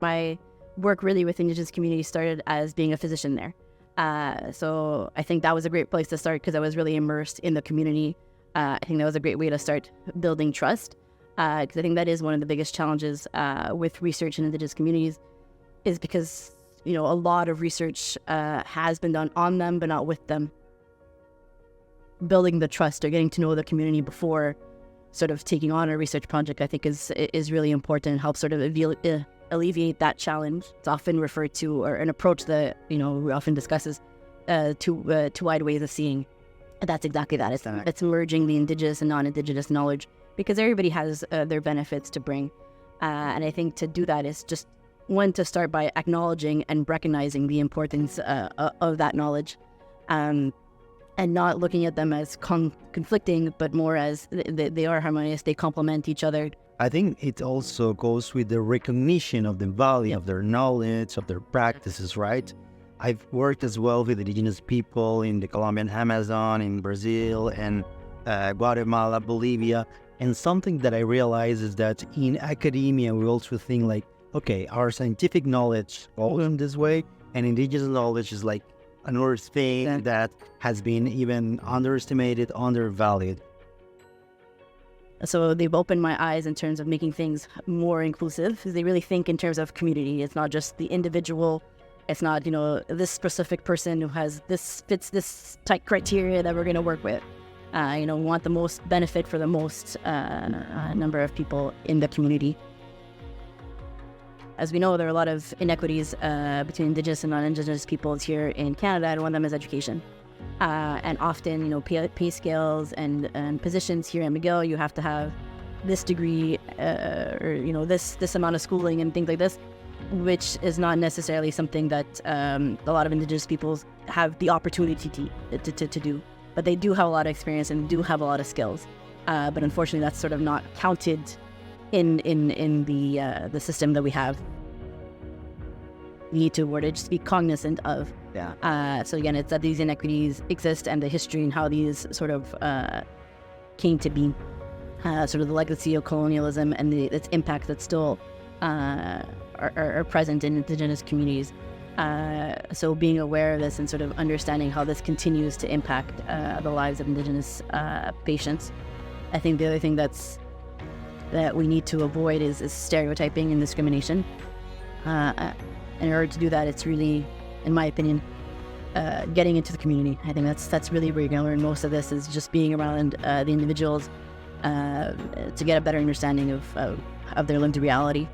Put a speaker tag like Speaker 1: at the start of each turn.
Speaker 1: My work really with Indigenous communities started as being a physician there. So I think that was a great place to start because I was really immersed in the community. I think that was a great way to start building trust because I think that is one of the biggest challenges with research in Indigenous communities is because, a lot of research has been done on them, but not with them. Building the trust or getting to know the community before sort of taking on a research project, I think is really important and helps sort of alleviate that challenge. It's often referred to, or an approach that, we often discuss is two wide ways of seeing. And that's exactly that. It's merging the Indigenous and non-Indigenous knowledge because everybody has their benefits to bring. And I think to do that is just one, to start by acknowledging and recognizing the importance of that knowledge. And not looking at them as conflicting, but more as they are harmonious, they complement each other.
Speaker 2: I think it also goes with the recognition of the value of their knowledge, of their practices, right? I've worked as well with Indigenous people in the Colombian Amazon, in Brazil, and Guatemala, Bolivia. And something that I realize is that in academia, we also think like, okay, our scientific knowledge goes in this way, and Indigenous knowledge is like another thing that has been even underestimated, undervalued.
Speaker 1: So they've opened my eyes in terms of making things more inclusive because they really think in terms of community. It's not just the individual. It's not, this specific person who fits this type criteria that we're going to work with. We want the most benefit for the most number of people in the community. As we know, there are a lot of inequities between Indigenous and non-Indigenous peoples here in Canada, and one of them is education. And often, pay scales and positions here at McGill, you have to have this degree or, this amount of schooling and things like this, which is not necessarily something that a lot of Indigenous peoples have the opportunity to do. But they do have a lot of experience and do have a lot of skills. But unfortunately, that's sort of not counted in the system that we have. We need to just be cognizant of. So again, it's that these inequities exist and the history and how these sort of came to be, sort of the legacy of colonialism and its impact that still are present in Indigenous communities. So being aware of this and sort of understanding how this continues to impact the lives of Indigenous patients. I think the other thing that we need to avoid is stereotyping and discrimination. In order to do that, it's really, in my opinion, getting into the community. I think that's really where you're going to learn most of this, is just being around the individuals to get a better understanding of their lived reality.